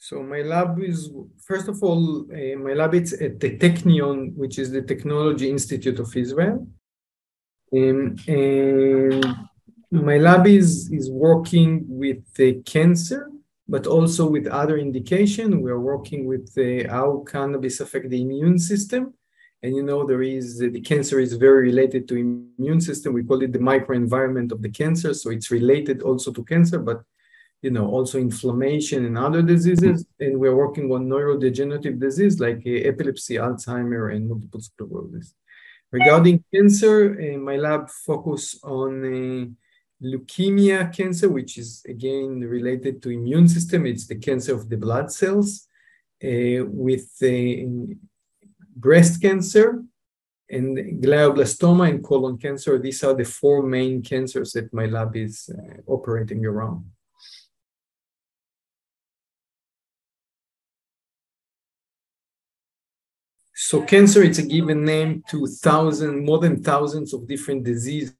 So my lab is, first of all, my lab is at the Technion, which is the Technology Institute of Israel. And my lab is working with cancer, but also with other indication. We're working with how cannabis affect the immune system. And there is, the cancer is very related to immune system. We call it the microenvironment of the cancer. So it's related also to cancer, but also inflammation and other diseases. And we're working on neurodegenerative disease like epilepsy, Alzheimer, and multiple sclerosis. Regarding cancer, my lab focus on leukemia cancer, which is again related to immune system. It's the cancer of the blood cells, with breast cancer and glioblastoma and colon cancer. These are the four main cancers that my lab is operating around. So cancer, it's a given name to more than thousands of different diseases.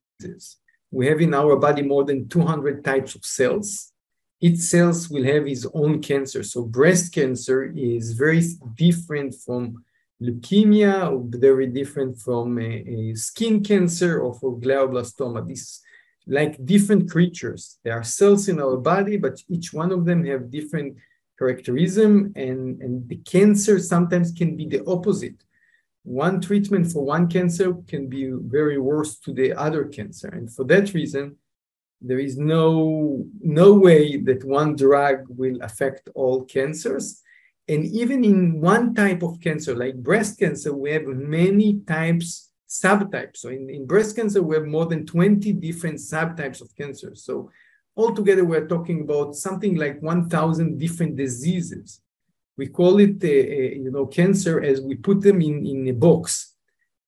We have in our body more than 200 types of cells. Each cell will have its own cancer. So breast cancer is very different from leukemia, or very different from skin cancer or for glioblastoma. These like different creatures. There are cells in our body, but each one of them have different characterism, and the cancer sometimes can be the opposite. One treatment for one cancer can be very worse to the other cancer. And for that reason, there is no way that one drug will affect all cancers. And even in one type of cancer, like breast cancer, we have many types, subtypes. So in breast cancer, we have more than 20 different subtypes of cancer. So altogether, we're talking about something like 1,000 different diseases. We call it, cancer as we put them in a box.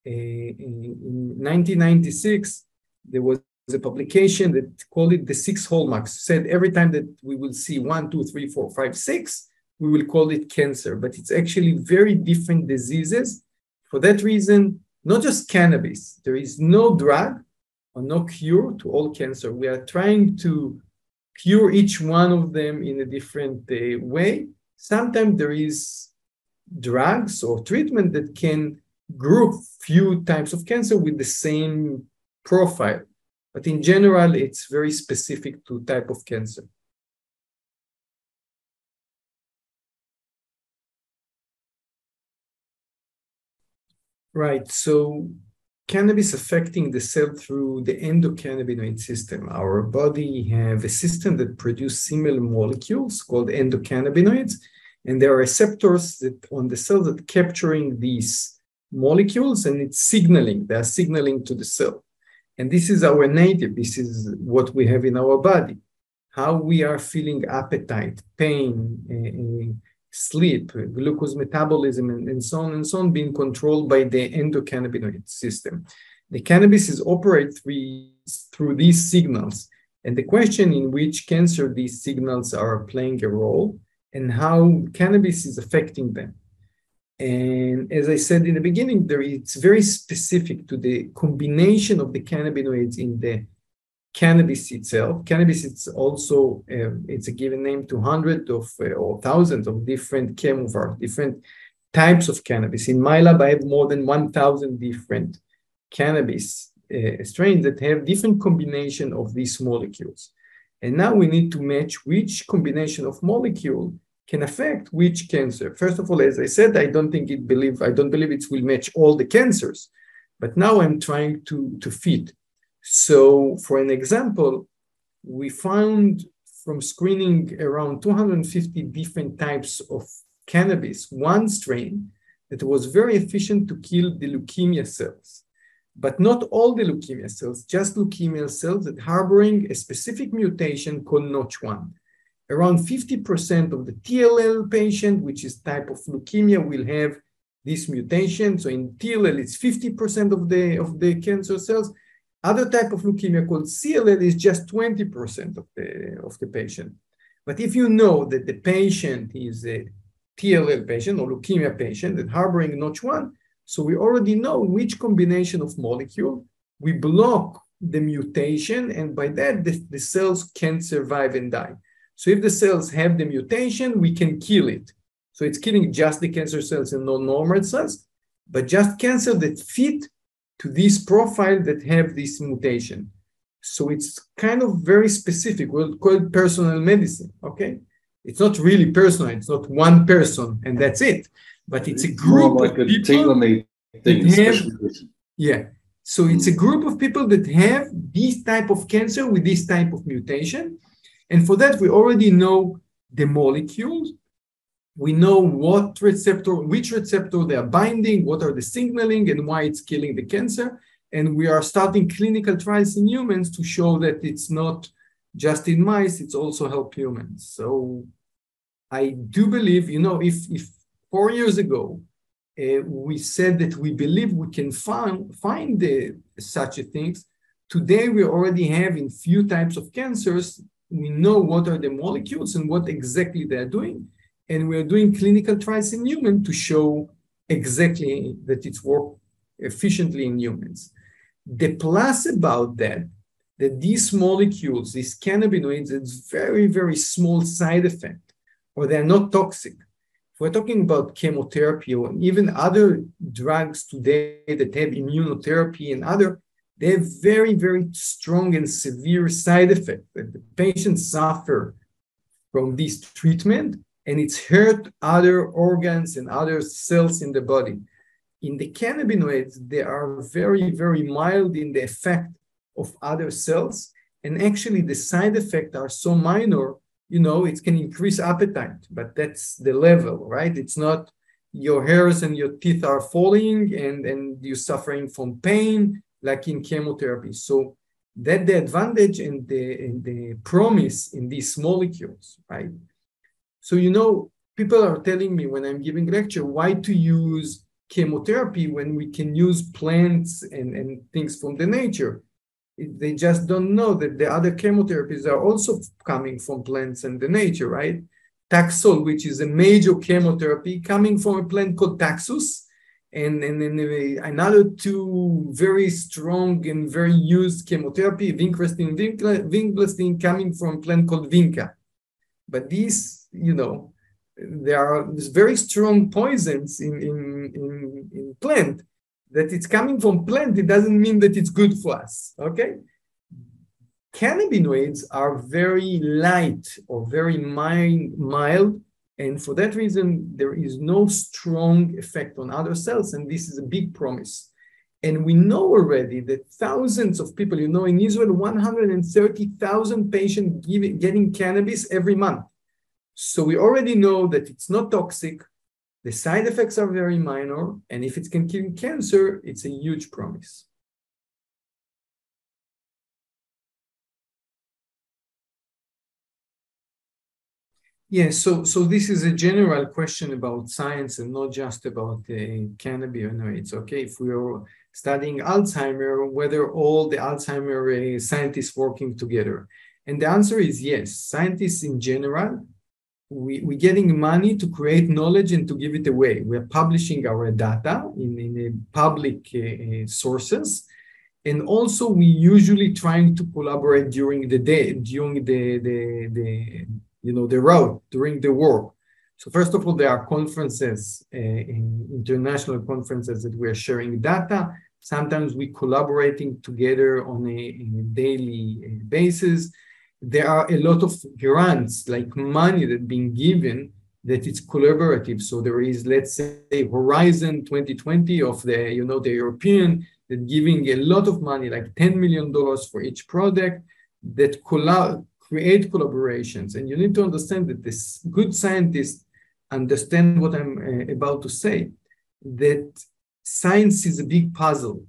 In 1996, there was a publication that called it the 6 hallmarks. Said every time that we will see 1, 2, 3, 4, 5, 6, we will call it cancer. But it's actually very different diseases. For that reason, not just cannabis. There is no drug or no cure to all cancer. We are trying to cure each one of them in a different way. Sometimes there is drugs or treatment that can group few types of cancer with the same profile. But in general, it's very specific to type of cancer. Right, so cannabis affecting the cell through the endocannabinoid system. Our body have a system that produce similar molecules called endocannabinoids, and there are receptors that on the cell that capturing these molecules, and it's signaling. They are signaling to the cell. And this is our native. This is what we have in our body. How we are feeling appetite, pain, sleep, glucose metabolism, and so on, being controlled by the endocannabinoid system. The cannabis is operated through these signals. And the question in which cancer these signals are playing a role and how cannabis is affecting them. And as I said in the beginning, it's very specific to the combination of the cannabinoids in the cannabis itself. Cannabis, it's also, it's a given name to hundreds of or thousands of different chemovars, different types of cannabis. In my lab, I have more than 1,000 different cannabis strains that have different combination of these molecules. And now we need to match which combination of molecule can affect which cancer. First of all, as I said, I don't believe it will match all the cancers, but now I'm trying to fit. So for an example, we found from screening around 250 different types of cannabis, one strain that was very efficient to kill the leukemia cells, but not all the leukemia cells, just leukemia cells that harboring a specific mutation called Notch1. Around 50% of the TLL patient, which is type of leukemia, will have this mutation. So in TLL, it's 50% of the cancer cells. Other type of leukemia called CLL is just 20% of the patient. But if you know that the patient is a TLL patient or leukemia patient that harboring Notch1, so we already know which combination of molecule we block the mutation, and by that the cells can survive and die. So if the cells have the mutation, we can kill it. So it's killing just the cancer cells and not normal cells, but just cancer that fit to this profile that have this mutation. So it's kind of very specific. We'll call it personal medicine, okay? It's not really personal. It's not one person and that's it. But it's a group like of people tailor-made thing, that have, yeah. So it's a group of people that have this type of cancer with this type of mutation. And for that, we already know the molecules. We know what receptor, which receptor they are binding, what are the signaling, and why it's killing the cancer. And we are starting clinical trials in humans to show that it's not just in mice, it's also help humans. So I do believe, you know, if 4 years ago, we said that we believe we can find such a things, today we already have in few types of cancers, we know what are the molecules and what exactly they're doing. And we're doing clinical trials in humans to show exactly that it's work efficiently in humans. The plus about that these molecules, these cannabinoids, it's very, very small side effect, or they're not toxic. If we're talking about chemotherapy or even other drugs today that have immunotherapy and other, they have very, very strong and severe side effects that the patients suffer from this treatment, and it's hurt other organs and other cells in the body. In the cannabinoids, they are very, very mild in the effect of other cells. And actually the side effects are so minor, you know, it can increase appetite, but that's the level, right? It's not your hairs and your teeth are falling and you're suffering from pain like in chemotherapy. So that's the advantage and the promise in these molecules, right? So, you know, people are telling me when I'm giving lecture, why to use chemotherapy when we can use plants and things from the nature. They just don't know that the other chemotherapies are also coming from plants and the nature, right? Taxol, which is a major chemotherapy, coming from a plant called Taxus, and another two very strong and very used chemotherapy, vincristine, vinblastine, coming from a plant called Vinca. But these, you know, there are very strong poisons in plant. That it's coming from plant, it doesn't mean that it's good for us, okay? Cannabinoids are very light or very mild, and for that reason, there is no strong effect on other cells, and this is a big promise. And we know already that thousands of people, you know, in Israel, 130,000 patients getting cannabis every month. So we already know that it's not toxic, the side effects are very minor, and if it can kill cancer, it's a huge promise. Yeah, so this is a general question about science and not just about cannabinoids, okay? If we are studying Alzheimer, whether all the Alzheimer scientists working together. And the answer is yes, scientists in general, we're getting money to create knowledge and to give it away. We're publishing our data in public sources. And also we usually trying to collaborate during the day, during the road, during the work. So first of all, there are conferences, international conferences that we are sharing data. Sometimes we collaborating together on a daily basis. There are a lot of grants, like money that being given, that it's collaborative. So there is, let's say, Horizon 2020 of the, you know, the European, that giving a lot of money, like $10 million for each project, that create collaborations. And you need to understand that this good scientists understand what I'm about to say, that science is a big puzzle.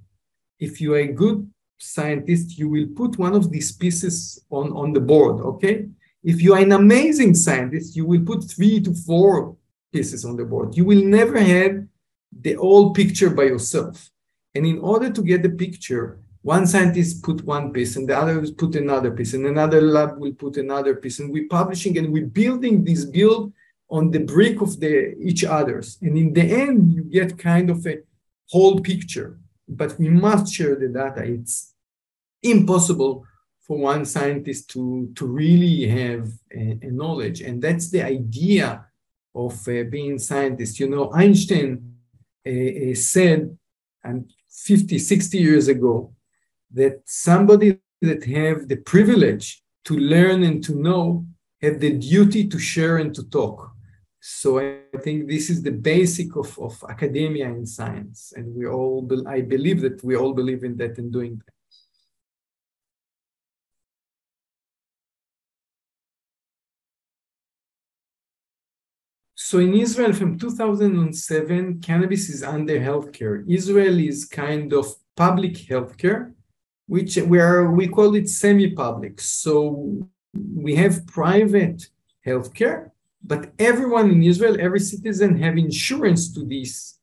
If you are a good scientist, you will put one of these pieces on the board, okay? If you are an amazing scientist, you will put 3 to 4 pieces on the board. You will never have the whole picture by yourself. And in order to get the picture, one scientist put one piece and the other put another piece and another lab will put another piece. And we're publishing and we're building this build on the brick of each other's. And in the end, you get kind of a whole picture. But we must share the data. It's impossible for one scientist to really have a knowledge. And that's the idea of being scientist. You know, Einstein said, and 50, 60 years ago, that somebody that have the privilege to learn and to know have the duty to share and to talk. So I think this is the basic of academia and science. And we all, I believe that we all believe in that and doing that. So in Israel from 2007, cannabis is under healthcare. Israel is kind of public healthcare, which we call it semi-public. So we have private healthcare, but everyone in Israel, every citizen have insurance to this,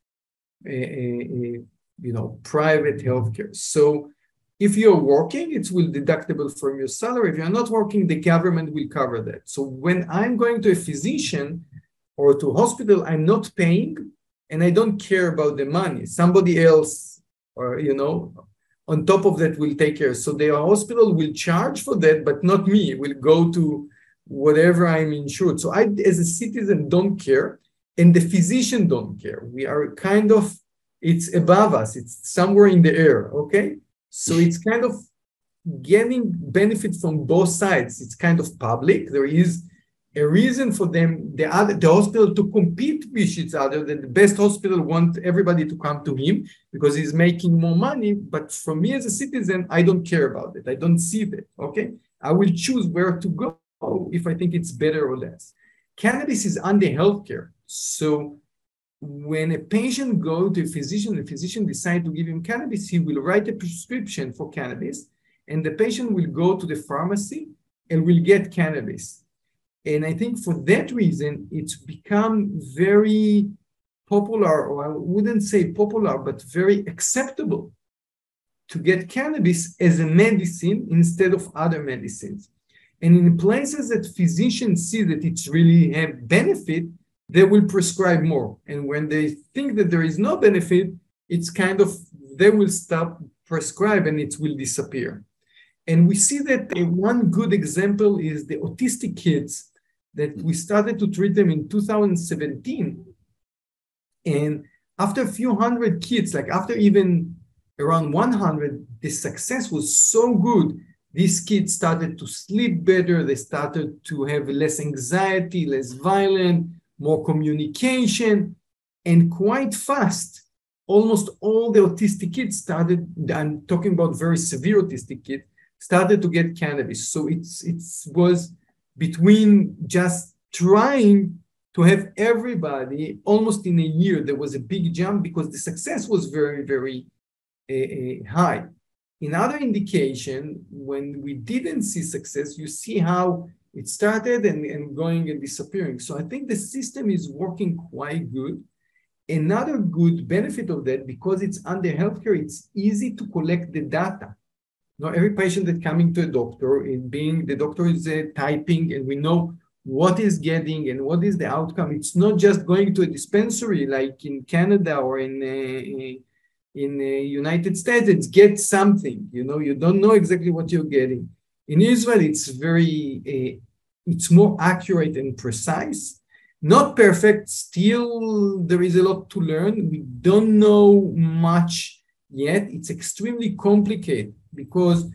private healthcare. So if you're working, it will deductible from your salary. If you're not working, the government will cover that. So when I'm going to a physician or to a hospital, I'm not paying, and I don't care about the money. Somebody else, or on top of that, will take care. So the hospital will charge for that, but not me. It will go to whatever I'm insured. So I, as a citizen, don't care, and the physician don't care. We are kind of, it's above us. It's somewhere in the air, okay? So it's kind of getting benefit from both sides. It's kind of public. There is a reason for them, the hospital, to compete with each other, that the best hospital want everybody to come to him because he's making more money. But for me as a citizen, I don't care about it. I don't see that, okay? I will choose where to go if I think it's better or less. Cannabis is under healthcare. So when a patient goes to a physician, the physician decides to give him cannabis, he will write a prescription for cannabis, and the patient will go to the pharmacy and will get cannabis. And I think for that reason, it's become very popular, or I wouldn't say popular, but very acceptable to get cannabis as a medicine instead of other medicines. And in places that physicians see that it's really have benefit, they will prescribe more. And when they think that there is no benefit, it's kind of, they will stop prescribe and it will disappear. And we see that one good example is the autistic kids that we started to treat them in 2017. And after a few hundred kids, like after even around 100, the success was so good. These kids started to sleep better. They started to have less anxiety, less violent, more communication, and quite fast. Almost all the autistic kids started, I'm talking about very severe autistic kids, started to get cannabis. So it was between just trying to have everybody almost in a year, there was a big jump because the success was very, very high. In other indication, when we didn't see success, you see how it started and going and disappearing. So I think the system is working quite good. Another good benefit of that, because it's under healthcare, it's easy to collect the data. Now, every patient that coming to a doctor, the doctor is typing, and we know what is getting and what is the outcome. It's not just going to a dispensary like in Canada or in United States. It's get something. You don't know exactly what you're getting. In Israel, it's more accurate and precise. Not perfect. Still, there is a lot to learn. We don't know much yet. It's extremely complicated because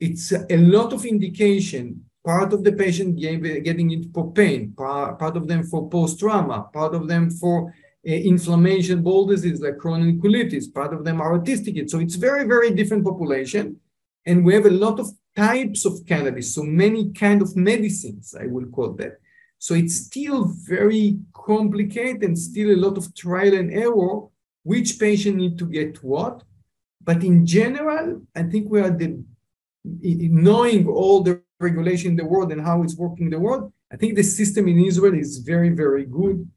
it's a lot of indication. Part of the patient getting it for pain, part of them for post-trauma, part of them for inflammation, bowel disease like chronic colitis, part of them are autistic. So it's very, very different population. And we have a lot of types of cannabis, so many kind of medicines, I will call that. So it's still very complicated and still a lot of trial and error, which patient need to get what. But in general, I think we are knowing all the regulation in the world and how it's working in the world. I think the system in Israel is very, very good,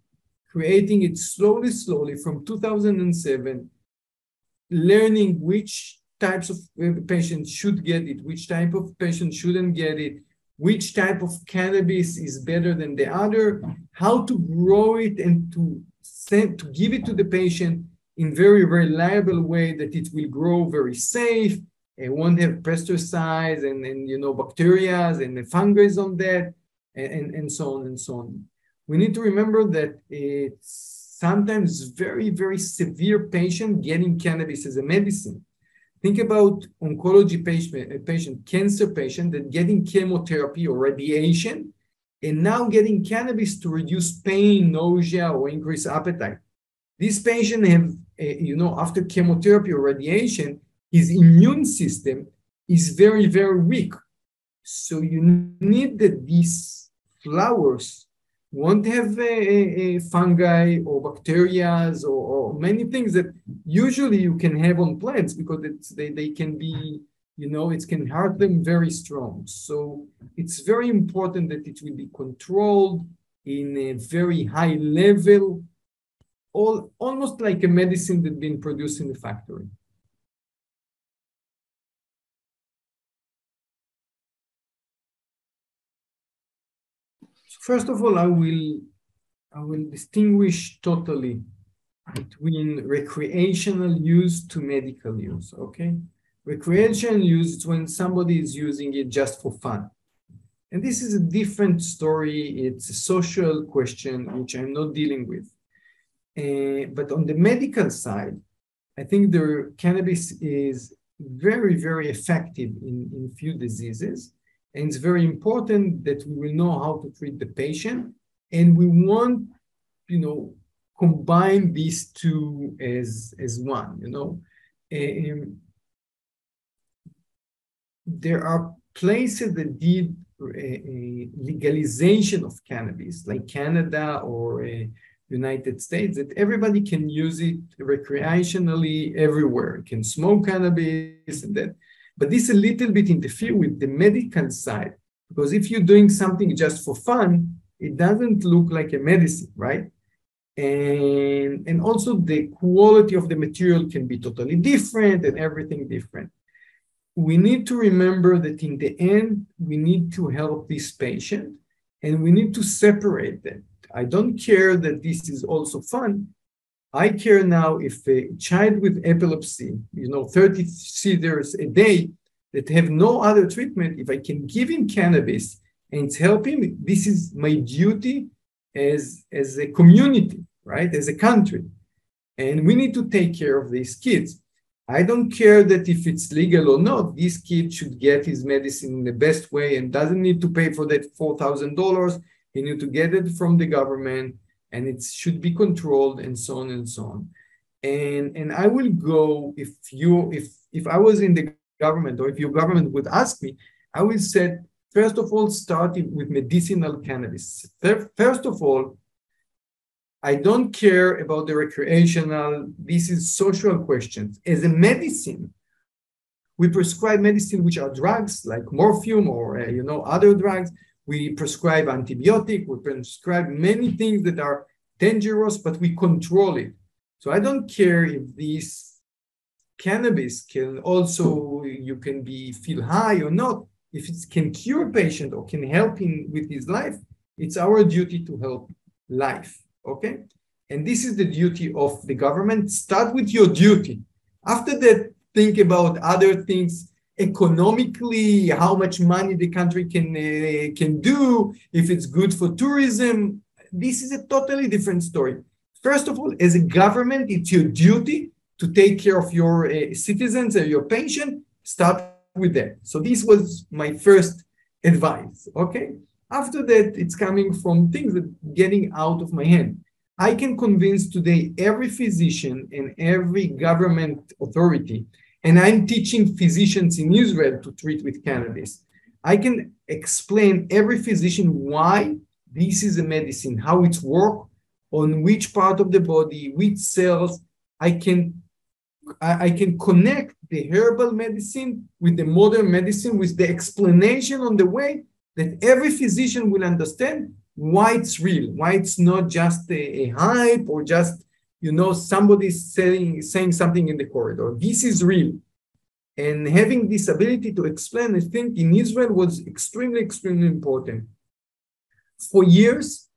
creating it slowly, slowly from 2007, learning which types of patients should get it, which type of patient shouldn't get it, which type of cannabis is better than the other, how to grow it and to give it to the patient in very reliable way that it will grow very safe won't have pesticides and bacteria and the fungi on that, and so on and so on. We need to remember that it's sometimes very, very severe patient getting cannabis as a medicine. Think about oncology patient, cancer patient that getting chemotherapy or radiation, and now getting cannabis to reduce pain, nausea, or increase appetite. This patient have, after chemotherapy or radiation, his immune system is very, very weak. So you need that these flowers won't have fungi or bacteria or many things that usually you can have on plants because they can be, it can hurt them very strong. So it's very important that it will be controlled in a very high level, almost like a medicine that's been produced in the factory. First of all, I will distinguish totally between recreational use to medical use, okay? Recreational use is when somebody is using it just for fun. And this is a different story. It's a social question, which I'm not dealing with. But on the medical side, I think the cannabis is very, very effective in few diseases. And it's very important that we will know how to treat the patient. And we want, combine these two as one, there are places that did a legalization of cannabis, like Canada or United States, that everybody can use it recreationally everywhere. You can smoke cannabis and that. But this a little bit interfere with the medical side, because if you're doing something just for fun, it doesn't look like a medicine, right? And also the quality of the material can be totally different and everything different. We need to remember that in the end, we need to help this patient and we need to separate them. I don't care that this is also fun. I care now if a child with epilepsy, 30 seizures a day that have no other treatment, if I can give him cannabis and it's helping, this is my duty as a community, right? As a country. And we need to take care of these kids. I don't care that if it's legal or not, this kid should get his medicine in the best way and doesn't need to pay for that $4,000. He need to get it from the government and it should be controlled and so on and so on. And I will go, if I was in the government or if your government would ask me, I will say, first of all, starting with medicinal cannabis. First of all, I don't care about the recreational, this is social questions. As a medicine, we prescribe medicine which are drugs like morphine or other drugs. We prescribe antibiotic, we prescribe many things that are dangerous, but we control it. So I don't care if this cannabis can also, you can feel high or not. If it can cure a patient or can help him with his life, it's our duty to help life, okay? And this is the duty of the government. Start with your duty. After that, think about other things economically, how much money the country can do, if it's good for tourism. This is a totally different story. First of all, as a government, it's your duty to take care of your citizens and your patient. Start with that. So this was my first advice, okay? After that, it's coming from things that getting out of my hand. I can convince today every physician and every government authority, and I'm teaching physicians in Israel to treat with cannabis. I can explain every physician why this is a medicine, how it works, on which part of the body, which cells. I can connect the herbal medicine with the modern medicine with the explanation on the way that every physician will understand why it's real, why it's not just a hype or just, somebody saying something in the corridor. This is real. And having this ability to explain, I think in Israel was extremely, extremely important. For years,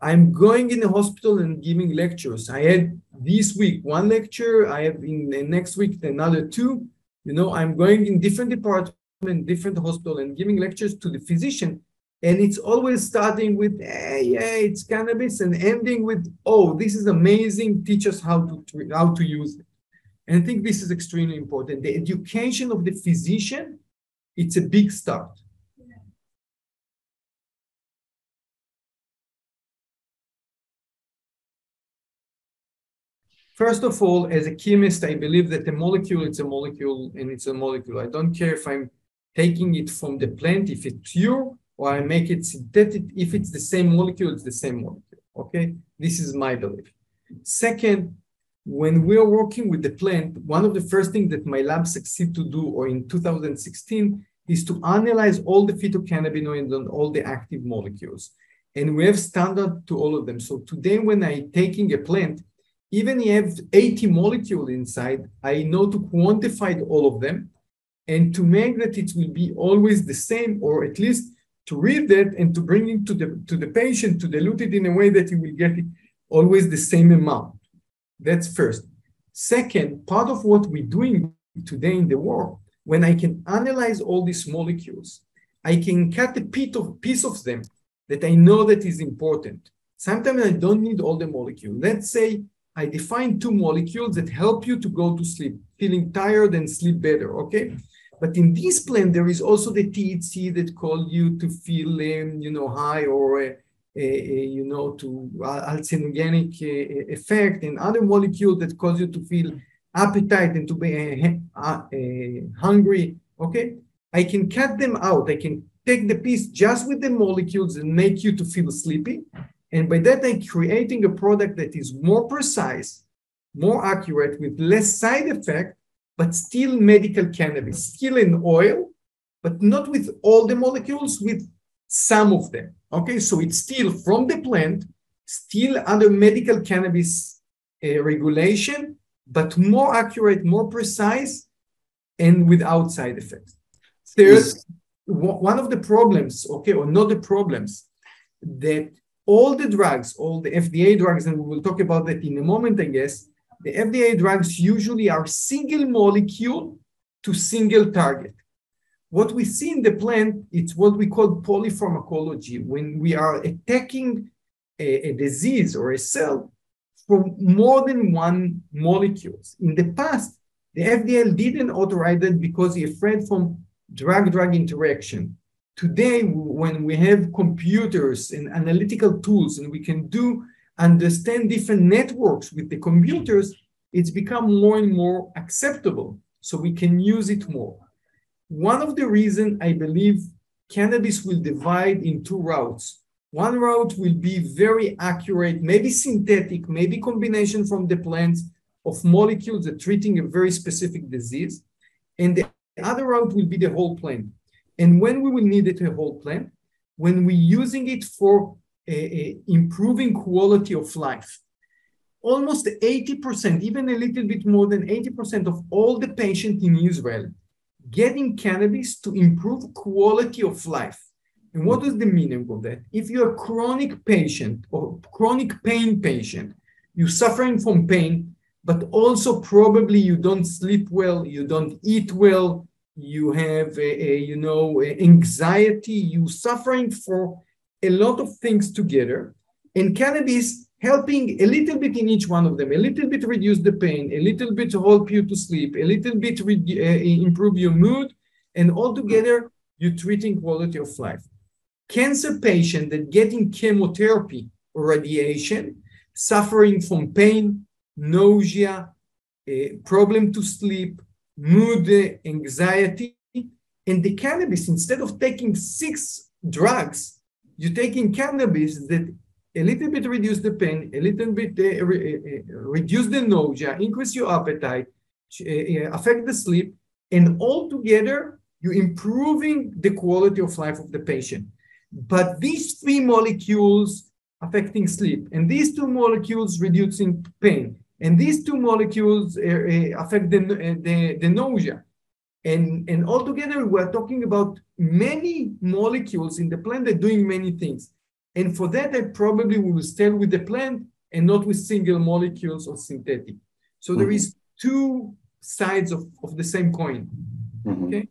I'm going in the hospital and giving lectures. I had this week one lecture, I have in the next week another two. I'm going in different departments, different hospital, and giving lectures to the physician. And it's always starting with, hey, yeah, it's cannabis, and ending with, oh, this is amazing. Teach us how to use it. And I think this is extremely important. The education of the physician, it's a big start. First of all, as a chemist, I believe that a molecule, it's a molecule, and it's a molecule. I don't care if I'm taking it from the plant, if it's pure, or I make it synthetic. If it's the same molecule, it's the same molecule, okay? This is my belief. Second, when we are working with the plant, one of the first things that my lab succeeded to do, or in 2016, is to analyze all the phytocannabinoids and all the active molecules. And we have standard to all of them. So today, when I'm taking a plant, even if you have 80 molecules inside, I know to quantify all of them and to make that it will be always the same, or at least to read that and to bring it to the patient, to dilute it in a way that he will get it always the same amount. That's first. Second, part of what we're doing today in the world, when I can analyze all these molecules, I can cut a piece of them that I know that is important. Sometimes I don't need all the molecules. Let's say I define 2 molecules that help you to go to sleep, feeling tired and sleep better, okay? But in this plant, there is also the THC that call you to feel, high, or, to hallucinogenic effect, and other molecules that cause you to feel appetite and to be hungry, okay? I can cut them out. I can take the piece just with the molecules and make you to feel sleepy. And by that, I'm creating a product that is more precise, more accurate, with less side effect, but still medical cannabis, still in oil, but not with all the molecules, with some of them. Okay, so it's still from the plant, still under medical cannabis regulation, but more accurate, more precise, and without side effects. There's one of the problems, okay, or not the problems, that all the drugs, all the FDA drugs, and we will talk about that in a moment, I guess, the FDA drugs usually are single molecule to single target. What we see in the plant, it's what we call polypharmacology, when we are attacking a disease or a cell from more than one molecules. In the past, the FDA didn't authorize it because he's afraid from drug-drug interaction. Today, when we have computers and analytical tools, and we can understand different networks with the computers, it's become more and more acceptable, so we can use it more. One of the reasons I believe cannabis will divide in 2 routes. One route will be very accurate, maybe synthetic, maybe combination from the plants of molecules that are treating a very specific disease. And the other route will be the whole plant. And when we will need it, a whole plant, when we're using it for improving quality of life. Almost 80%, even a little bit more than 80% of all the patients in Israel getting cannabis to improve quality of life. And what is the meaning of that? If you're a chronic patient or chronic pain patient, you're suffering from pain, but also probably you don't sleep well, you don't eat well, you have anxiety, you're suffering for a lot of things together, and cannabis helping a little bit in each one of them, a little bit reduce the pain, a little bit help you to sleep, a little bit improve your mood, and altogether you're treating quality of life. Cancer patient that getting chemotherapy or radiation, suffering from pain, nausea, problem to sleep, mood, anxiety, and the cannabis, instead of taking 6 drugs, you're taking cannabis that a little bit reduce the pain, a little bit reduce the nausea, increase your appetite, affect the sleep, and altogether you're improving the quality of life of the patient. But these 3 molecules affecting sleep, and these 2 molecules reducing pain, and these 2 molecules affect the nausea. And altogether, we're talking about many molecules in the plant that are doing many things. And for that, I probably will stay with the plant and not with single molecules or synthetic. So there is 2 sides of the same coin. Okay.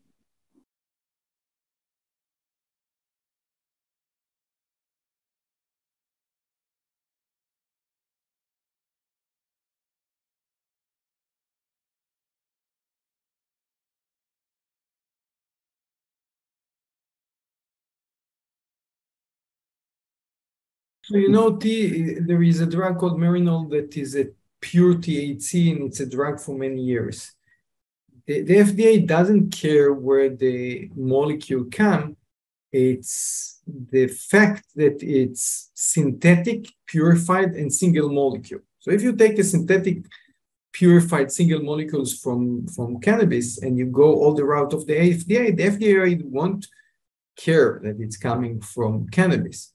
So you know, there is a drug called Meiri that is a pure THC, and it's a drug for many years. The FDA doesn't care where the molecule comes. It's the fact that it's synthetic, purified, and single molecule. So if you take a synthetic, purified single molecules from cannabis and you go all the route of the FDA won't care that it's coming from cannabis.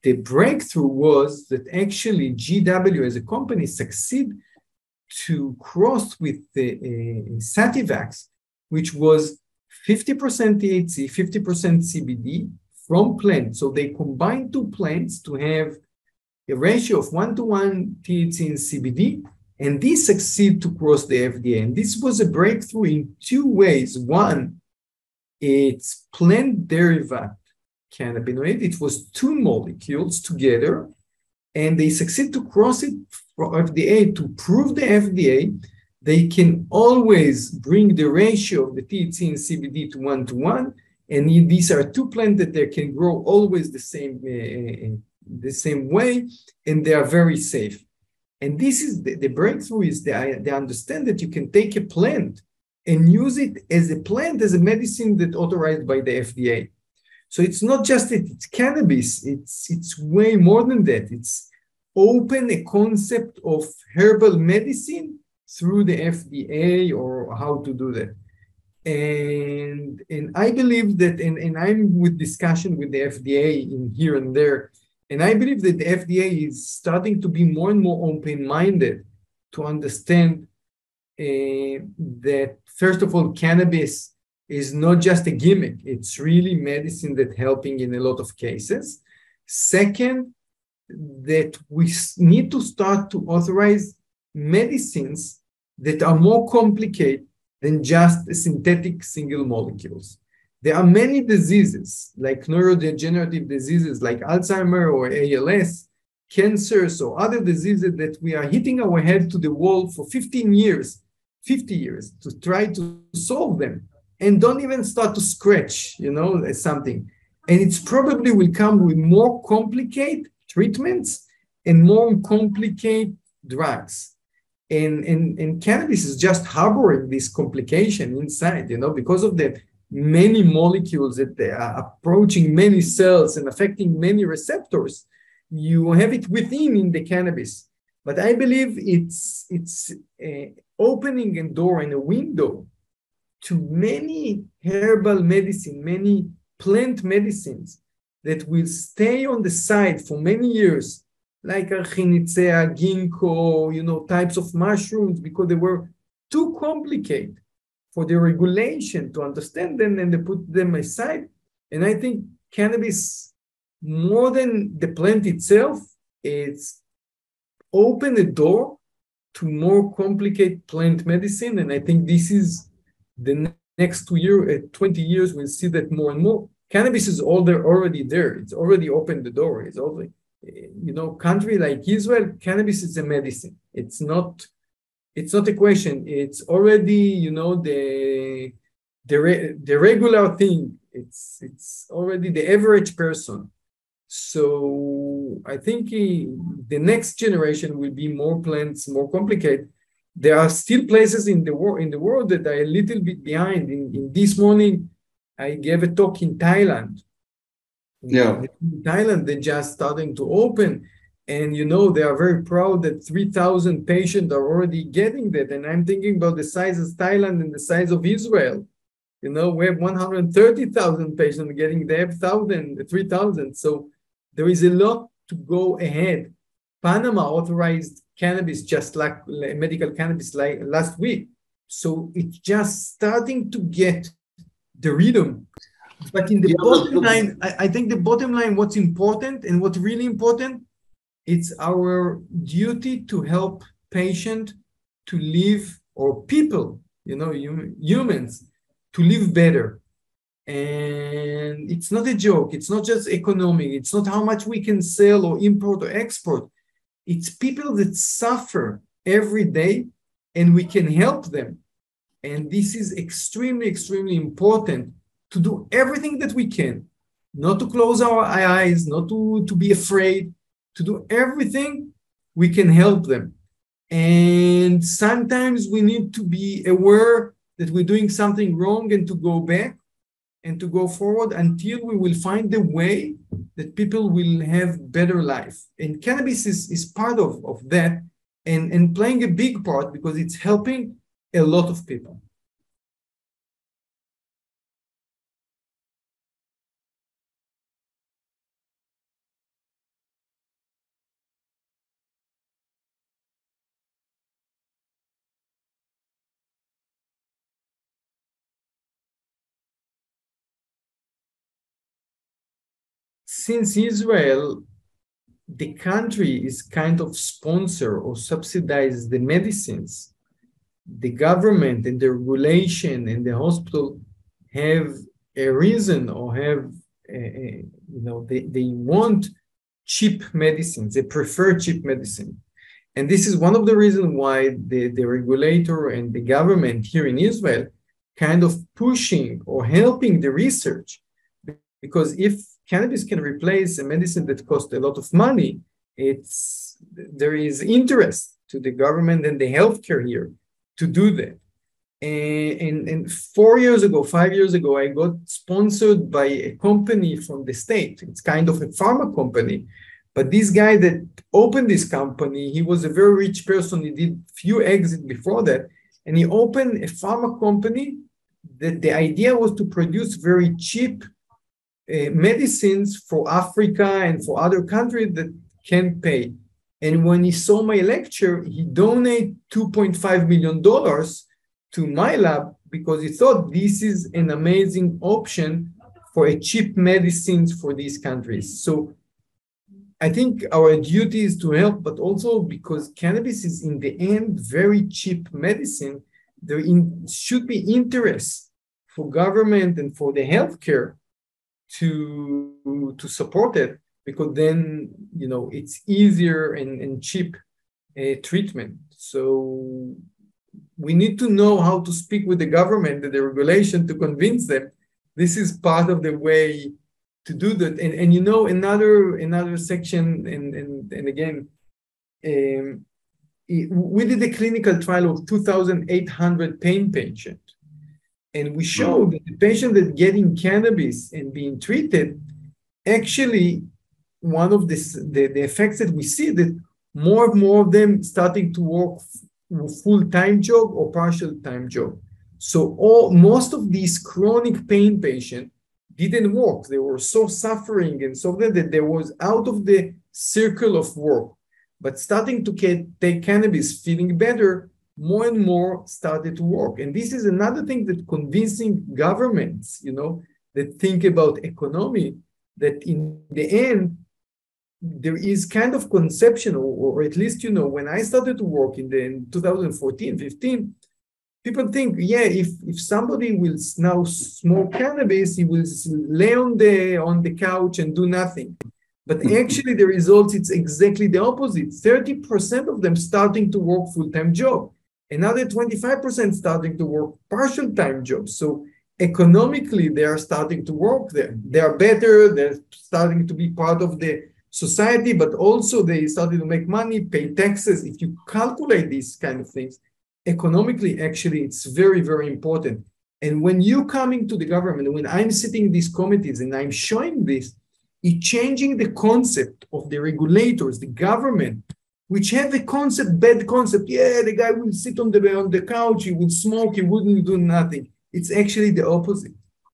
The breakthrough was that actually GW as a company succeed to cross with the Sativax, which was 50% THC, 50% CBD from plants. So they combined two plants to have a ratio of 1-to-1 THC and CBD, and this succeeded to cross the FDA. And this was a breakthrough in two ways. One, it's plant derivative cannabinoid. It was two molecules together, and they succeed to cross it for FDA to prove the FDA they can always bring the ratio of the THC and CBD to 1-to-1, and these are two plants that they can grow always the same way, and they are very safe. And this is the breakthrough is they understand that you can take a plant and use it as a plant, as a medicine that's authorized by the FDA. So it's not just that it's cannabis, it's way more than that. It's open a concept of herbal medicine through the FDA or how to do that. And I believe that, and I'm with discussion with the FDA in here and there, and I believe that the FDA is starting to be more and more open-minded to understand that, first of all, cannabis is not just a gimmick. It's really medicine that's helping in a lot of cases. Second, that we need to start to authorize medicines that are more complicated than just synthetic single molecules. There are many diseases, like neurodegenerative diseases like Alzheimer or ALS, cancers or other diseases that we are hitting our head to the wall for 15 years, 50 years to try to solve them, and don't even start to scratch, something. And it's probably will come with more complicated treatments and more complicated drugs. And cannabis is just harboring this complication inside, because of the many molecules that they are approaching many cells and affecting many receptors. You have it within in the cannabis. But I believe it's opening a door and a window to many herbal medicine, many plant medicines that will stay on the side for many years, like archinicea, ginkgo, types of mushrooms, because they were too complicated for the regulation to understand them, and they put them aside. And I think cannabis, more than the plant itself, it's opened a door to more complicated plant medicine. And I think this is the next 20 years, we'll see that more and more. Cannabis is already there. It's already opened the door. It's already, country like Israel, cannabis is a medicine. It's not a question. It's already, the regular thing. It's already the average person. So I think the next generation will be more plants, more complicated. There are still places in the world that are a little bit behind. In this morning, I gave a talk in Thailand. In Thailand, they're just starting to open. And, they are very proud that 3,000 patients are already getting that. And I'm thinking about the size of Thailand and the size of Israel. We have 130,000 patients getting the 3,000. So there is a lot to go ahead. Panama authorized cannabis, just like medical cannabis, like last week. So it's just starting to get the rhythm. But in the bottom line, I think the bottom line, what's important and what's really important, it's our duty to help patient to live or people, humans, to live better. And it's not a joke. It's not just economic. It's not how much we can sell or import or export. It's people that suffer every day, and we can help them. And this is extremely, extremely important, to do everything that we can, not to close our eyes, not to be afraid, to do everything we can help them. And sometimes we need to be aware that we're doing something wrong, and to go back and to go forward until we will find the way that people will have better life. And cannabis is part of that, and playing a big part, because it's helping a lot of people. Since Israel, the country is kind of sponsor or subsidize the medicines, the government and the regulation and the hospital have a reason, or have, they want cheap medicines. They prefer cheap medicine. And this is one of the reasons why the regulator and the government here in Israel kind of pushing or helping the research. Because if cannabis can replace a medicine that costs a lot of money, there is interest to the government and the healthcare here to do that. And 5 years ago, I got sponsored by a company from the state. It's kind of a pharma company. But this guy that opened this company, he was a very rich person. He did few exits before that. And he opened a pharma company that the idea was to produce very cheap medicines for Africa and for other countries that can't pay. And when he saw my lecture, he donated $2.5 million to my lab, because he thought this is an amazing option for a cheap medicines for these countries. So I think our duty is to help, but also because cannabis is in the end very cheap medicine, there should be interest for government and for the healthcare to support it, because then it's easier and cheap treatment. So we need to know how to speak with the government and the regulation to convince them. This is part of the way to do that. And another section, and again, we did a clinical trial of 2,800 pain patients. And we showed that the patient that getting cannabis and being treated, actually, one of the effects that we see, that more and more of them starting to work full-time job or partial-time job. So most of these chronic pain patients didn't work. They were so suffering and so that they was out of the circle of work. But starting to take cannabis, feeling better, more and more started to work. And this is another thing that convincing governments, that think about economy, that in the end, there is kind of conception, or at least, when I started to work in 2014, 15, people think, if somebody will now smoke cannabis, he will lay on the couch and do nothing. But actually the results, it's exactly the opposite. 30% of them starting to work full-time job. Another 25% starting to work partial-time jobs. So economically, they are starting to work there. They are better. They're starting to be part of the society, but also they started to make money, pay taxes. If you calculate these kind of things, economically, actually, it's very, very important. And when you coming to the government, when I'm sitting in these committees and I'm showing this, it's changing the concept of the regulators, the government, which have a bad concept. The guy will sit on the couch, he will smoke, he wouldn't do nothing. It's actually the opposite.